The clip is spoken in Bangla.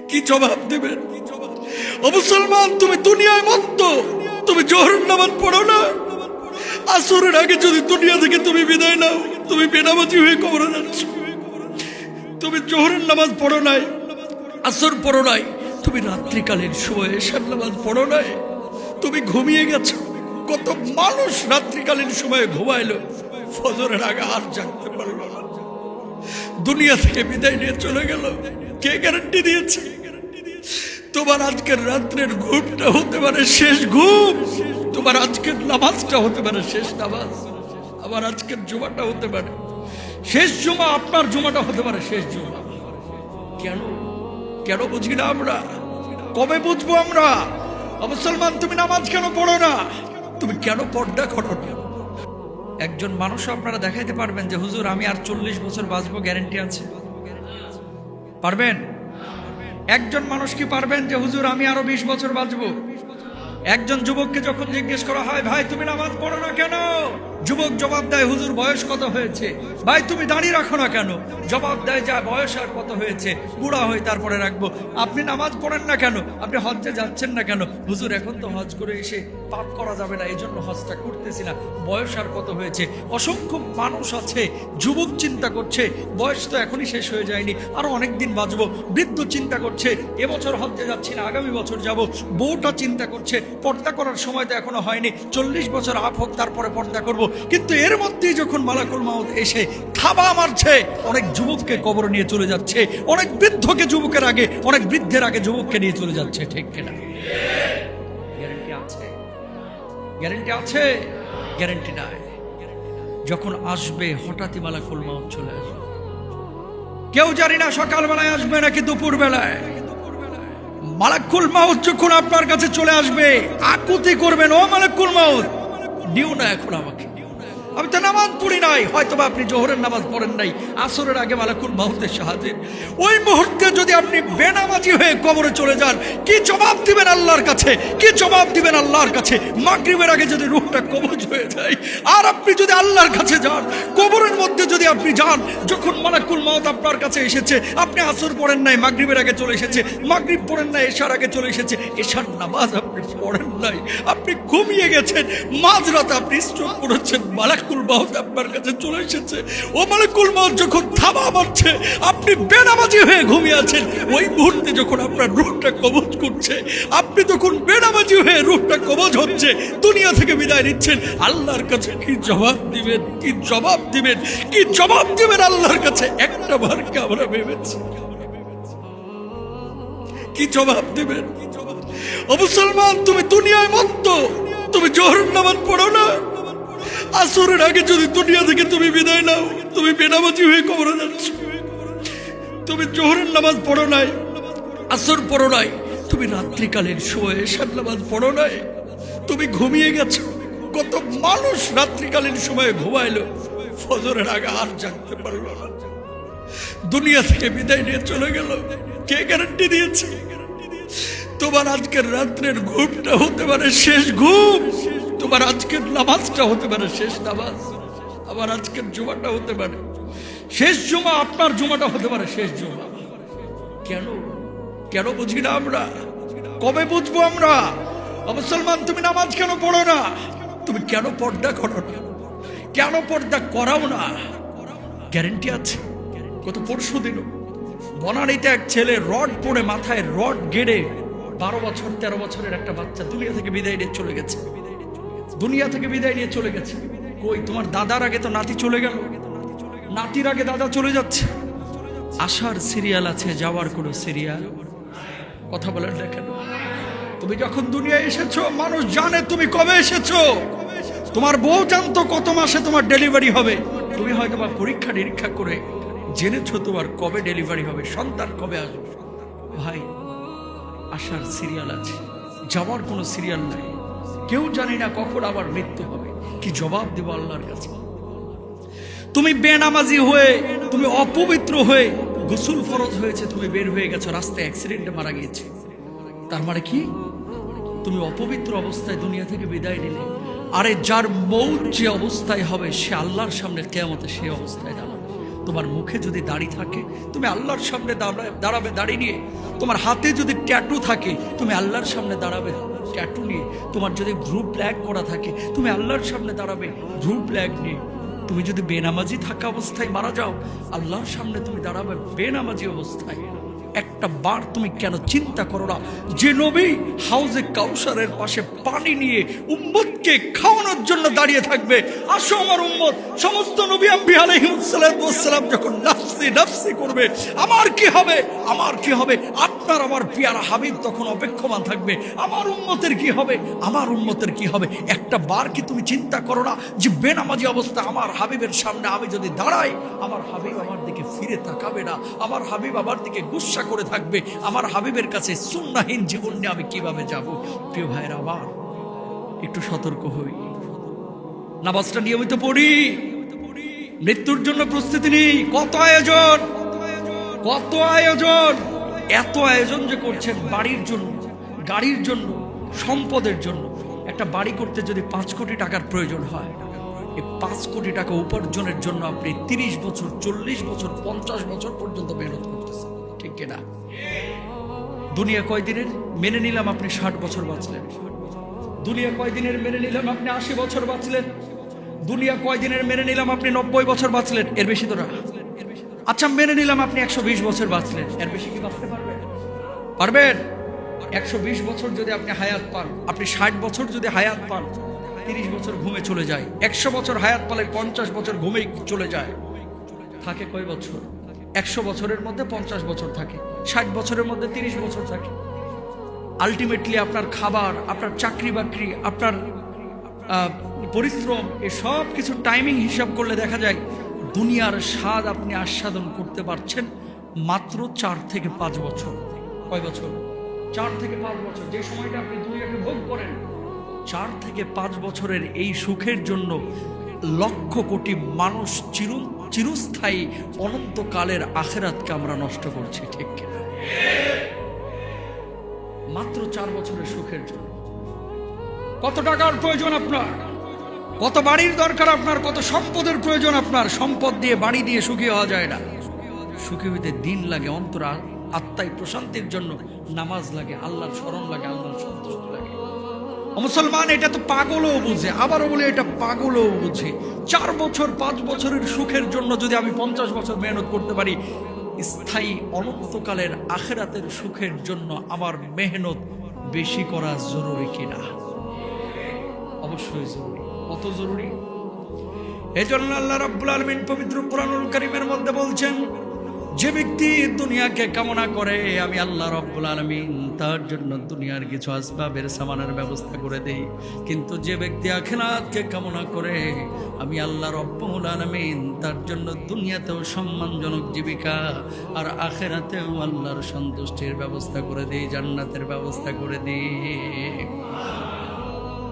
কি জবাব দেবেন? ও মুসলমান, তুমি দুনিয়ায় মত্ত, তুমি জোহরের নামাজ পড়ো না। আসরের আগে যদি দুনিয়া থেকে তুমি বিদায় নাও, তুমি বেনামাজি হয়ে কবরে যাচ্ছ। তুমি জোহরের নামাজ পড়ো নাই, আসর পড়ো নাই, তুমি রাত্রিকালীন সময়ে এশার নামাজ পড়ো নাই, তুমি ঘুমিয়ে গেছো। কত মানুষ রাত্রিকালীন সময়ে ঘুমাইলো, ফজরের আগে আর জাগতে পারলো না, দুনিয়া থেকে বিদায় নিয়ে চলে গেল। কে গ্যারান্টি দিয়েছে? তোমার আজকের রাত্রের ঘুমটা হতে পারে শেষ ঘুম, তোমার আজকের নামাজটা হতে পারে শেষ নামাজ, আবার আজকের জুমাটা হতে পারে শেষ জুমা, আপনার জুমাটা হতে পারে শেষ জুমা। কেন কেন বুঝি না আমরা? কবে বুঝবো আমরা? মুসলমান, তুমি নামাজ কেন পড়ো না? তুমি কেন পর্দা করো না? একজন মানুষ আপনারা দেখাইতে পারবেন যে হুজুর আমি আর 40 বছর বাঁচবো, গ্যারান্টি আছে? পারবেন? একজন মানুষ কি পারবেন যে হুজুর আমি আরো 20 বছর বাঁচবো? একজন যুবককে যখন জিজ্ঞেস করা হয় ভাই তুমি নামাজ পড়ো না কেন, যুবক জবাব দেয় হুজুর বয়স কত হয়েছে। ভাই তুমি দাঁড়িয়ে রাখো না কেন, জবাব দেয় যা বয়স আর কত হয়েছে, বুড়া হয়ে তারপরে রাখবো। আপনি নামাজ পড়েন না কেন, আপনি হজ্জে যাচ্ছেন না কেন, হুজুর এখন তো হজ করে এসে পাপ করা যাবে না, এই জন্য হজটা করতেছি না, বয়স আর কত হয়েছে। অসংখ্য মানুষ আছে যুবক চিন্তা করছে বয়স তো এখনই শেষ হয়ে যায়নি, আরো অনেক দিন বাঁচবো। বৃদ্ধ চিন্তা করছে এবছর হজ্জে যাচ্ছি না, আগামী বছর যাব। বউটা চিন্তা করছে পর্দা করার সময় তো এখনো হয়নি, 40 বছর আপ হোক তারপরে পর্দা করব। কিন্তু এর মধ্যেই যখন মালাকুল মাউত এসে থাবা মারছে, অনেক যুবককে কবর নিয়ে চলে যাচ্ছে, অনেক বৃদ্ধকে যুবকের আগে, অনেক বৃদ্ধের আগে যুবককে নিয়ে চলে যাচ্ছে। ঠিক কিনা? গ্যারান্টি আছে? গ্যারান্টি আছে? গ্যারান্টি নাই। যখন আসবে হঠাৎই মালাকুল মাউত চলে আসবে, কেউ জানি না সকালবেলায় আসবে নাকি দুপুর বেলায়। মালাকুল মাউত যখন আপনার কাছে চলে আসবে, আকুতি করবেন ও মালাকুল মাউত দিও না এখন আমাকে, আমি তো নামাজ পড়ি নাই। হয়তো বা আপনি জোহরের নামাজ পড়েন নাই, আসরের আগে মালাকুল মাউতের সাহায্যে ওই মুহূর্তে যদি আপনি বেনামাজি হয়ে কবরে চলে যান, কি জবাব দিবেন আল্লাহর কাছে? কি জবাব দিবেন আল্লাহর কাছে? মাগরিবের আগে যদি রূহটা কবজ হয়ে যায়, আর আপনি যদি আল্লাহর কাছে যান, কবরের মধ্যে যদি আপনি যান, যখন মালাকুল মাউত আপনার কাছে এসেছে, আপনি আসর পড়েন নাই, মাগরিবের আগে চলে এসেছে, মাগরিব পড়েন নাই, এশার আগে চলে এসেছে, এশার নামাজ আপনি পড়েন নাই, আপনি ঘুমিয়ে গেছেন, মাঝরাতে আপনি স্ট্রোক করেছেন, মালাকুল মাউত আপনার কাছে চলে এসেছে। ও মালাকুল মাউত যখন থাবা মারছে, আপনি বেনামাজি হয়ে ঘুমিয়ে আছেন, ওই মুহূর্তে যখন আপনার রূহটা কবজ করছে, আপনি তখন বেনামাজি হয়ে রূহটা কবজ হচ্ছে, দুনিয়া থেকে বিদায় নিচ্ছেন, আল্লাহর কাছে কি জবাব দিবেন? কি জবাব দিবেন? কি জবাব দিবেন আল্লাহর কাছে? একটা বারকে আমরা ভেবেছি, কি জবাব দিবেন? ও মুসলমান, তুমি দুনিয়ায় মত্ত, তুমি জোহরের নামাজ পড়ো না। আসরের আগে যদি দুনিয়া থেকে তুমি বিদায় নাও, তুমি বেনামাজি হয়ে কবরে যাচ্ছ। তুমি জোহরের নামাজ পড়ো নাই, আসর পড়ো নাই, তুমি রাত্রিকালীন সময়ে এশার নামাজ পড়ো নাই, তুমি ঘুমিয়ে গেছো। কত মানুষ রাত্রিকালীন সময়ে ঘুমাইলো, ফজরের আগে আর জাগতে পারলো না, দুনিয়া থেকে বিদায় নিয়ে চলে গেল। কে গ্যারান্টি দিয়েছে? তোমার আজকের রাত্রের ঘুমটা হতে পারে শেষ ঘুম, তোমার আজকের নামাজটা হতে পারে শেষ নামাজ, আবার আজকের জুমাটা হতে পারে শেষ জুমা, আপনার জুমাটা হতে পারে শেষ জুমা। কেন কেন বুঝি না আমরা? কবে বুঝবো আমরা? মুসলমান, তুমি নামাজ কেন পড়ো না? তুমি কেন পর্দা করো না? কেন পর্দা করাও না? গ্যারান্টি আছে? কত পরশু দিল বনানীতে এক ছেলে রড পড়ে, মাথায় রড গেড়ে 12 বছর 13 বছরের একটা বাচ্চা দুনিয়া থেকে বিদায় নিয়ে চলে গেছে। দুনিয়া থেকে বিদায় নিয়ে চলে গেছে। কই, তোমার দাদার আগে তো নাতি চলে গেল, নাতির আগে দাদা চলে যাচ্ছে। আসার সিরিয়াল আছে, যাওয়ার কোনো সিরিয়াল? কথা বলেন না কেন? তুমি যখন দুনিয়ায় এসেছো, মানুষ জানে তুমি কবে এসেছো। তোমার বউ জানতো কত মাসে তোমার ডেলিভারি হবে, তুমি হয়তো বা পরীক্ষা নিরীক্ষা করে জেনেছো তোমার কবে ডেলিভারি হবে, সন্তান কবে আসবে। ভাই, আসার সিরিয়াল আছে, যাওয়ার কোনো সিরিয়াল নাই। কেউ জানি না কখন আবার মৃত্যু হবে। কি জবাব দেব আল্লাহর কাছে? তুমি বেনামাজি হয়ে, তুমি অপবিত্র হয়ে, গোসল ফরজ হয়েছে, তুমি বের হয়ে গেছো, রাস্তায় অ্যাক্সিডেন্টে মারা গিয়েছে। তার মানে কি? তুমি অপবিত্র অবস্থায় দুনিয়া থেকে বিদায় নিলে। আরে যার মৌত যে অবস্থায় হবে, সে আল্লাহর সামনে কিয়ামতে সেই অবস্থায় দাঁড়াবে। তোমার মুখে যদি দাড়ি থাকে তুমি আল্লাহর সামনে দাঁড়াবে দাড়ি নিয়ে। তোমার হাতে যদি ট্যাটু থাকে তুমি আল্লাহর সামনে দাঁড়াবে ট্যাটু নিয়ে। তোমার যদি ভ্রু ব্ল্যাক করা থাকে তুমি আল্লাহর সামনে দাঁড়াবে ভ্রু ব্ল্যাক নিয়ে। তুমি যদি বেনামাজি থাকা অবস্থায় মারা যাও আল্লাহর সামনে তুমি দাঁড়াবে বেনামাজি অবস্থায়। একটা বার তুমি কেন চিন্তা করো না যে নবী হাউজে কাউসারের পাশে পানি নিয়ে উম্মতকে খাওয়ানোর জন্য দাঁড়িয়ে থাকবে। আসো আমার উম্মত, সমস্ত নবী আম্বিয়া আলাইহিসসালাম যখন নাফসি নাফসি করবে আমার কি হবে, আমার কি হবে, আপনার আমার পিয়ারা হাবিব তখন অপেক্ষমান থাকবে আমার উম্মতের কি হবে, আমার উম্মতের কি হবে। একটা বার কি তুমি চিন্তা করো না যে বেনামাজি অবস্থা আমার হাবিবের সামনে আমি যদি দাঁড়াই আমার হাবিব আমার দিকে ফিরে তাকাবে না, আমার হাবিব আমার দিকে গুসা করে থাকবে। আমার হাবিবের কাছে সুন্নাহীন জীবন নিয়ে আমি কিভাবে যাব? প্রিয় ভাইরা আবার একটু সতর্ক হই, নামাজটা নিয়মিত পড়ি, মৃত্যুর জন্য প্রস্তুতি নেই। কত আয়োজন, কত আয়োজন, এত আয়োজন যে করছেন বাড়ির জন্য, গাড়ির জন্য, সম্পদের জন্য। একটা বাড়ি করতে যদি 5 কোটি টাকার প্রয়োজন হয়, এই 5 কোটি টাকা উপার্জনের জন্য আপনি 30 বছর, 40 বছর, 50 বছর পর্যন্ত মেহনত করতেছেন, ঠিক কিনা? দুনিয়া কয়দিনের মেনে নিলাম আপনি 60 বছর বাঁচলেন, দুনিয়া কয়দিনের মেনে নিলাম আপনি 80 বছর বাঁচলেন, দুনিয়া কয়দিনের মেনে নিলাম আপনি 90 বছর বাঁচলেন, এর বেশি তো না। আচ্ছা মেনে নিলাম আপনি 120 বছর বাঁচলেন, এর বেশি কি বাঁচতে পারবেন? পারবেন? 120 বছর যদি আপনি হায়াত পান, আপনি 60 বছর যদি হায়াত পান, 30 বছর ঘুমে চলে যায়। 100 বছর হায়াত পালে 50 বছর ঘুমে চলে যায়। থাকে কয় বছর? 100 বছরের মধ্যে 50 বছর থাকে, 60 বছরের মধ্যে 30 বছর থাকে। আলটিমেটলি আপনার খাবার, আপনার চাকরি বাকরি, আপনার পরিশ্রম, এসব কিছু টাইমিং হিসাব করলে দেখা যায় দুনিয়ার স্বাদ আপনি আস্বাদন করতে পারছেন মাত্র 4 থেকে 5 বছর। কয় বছর? 4 থেকে 5 বছর। যে সময়টা আপনি দুনিয়াকে ভোগ করেন, 4 থেকে 5 বছরের এই সুখের জন্য লক্ষ কোটি মানুষ চিরস্থায়ী অনন্তকালের আখিরাতকে আমরা নষ্ট করছি, ঠিক কিনা? মাত্র 4 বছরের সুখের জন্য কত টাকার প্রয়োজন আপনার, কত বাড়ির দরকার আপনার, কত সম্পদের প্রয়োজন আপনার। সম্পদ দিয়ে বাড়ি দিয়ে সুখী হওয়া যায় না। সুখী হইতে দিন লাগে, অন্তর আত্মায় প্রশান্তির জন্য নামাজ লাগে, আল্লাহর স্মরণ লাগে, আল্লাহর সন্তুষ্টি লাগে। মুসলমান এটা তো পাগলও বুঝে, আবারও বলে এটা পাগলও বুঝে। 4 বছর 5 বছরের সুখের জন্য যদি আমি 50 বছর মেহনত করতে পারি, স্থায়ী অনন্তকালের আখিরাতের সুখের জন্য আমার মেহনত বেশি করা জরুরি কিনা? অবশ্যই জরুরি। কত জরুরি? এজন্য আল্লাহ রাব্বুল আলামিন পবিত্র কোরআনুল কারীমের মধ্যে বলছেন, যে ব্যক্তি দুনিয়াকে কামনা করে আমি আল্লাহ রাব্বুল আলামিন তার জন্য দুনিয়ার কিছু আসবাবের সামানের ব্যবস্থা করে দেই, কিন্তু যে ব্যক্তি আখিরাতকে কামনা করে আমি আল্লাহ রাব্বুল আলামিন তার জন্য দুনিয়াতেও সম্মানজনক জীবিকা আর আখিরাতেও আল্লাহর সন্তুষ্টির ব্যবস্থা করে দেই, জান্নাতের ব্যবস্থা করে দেই।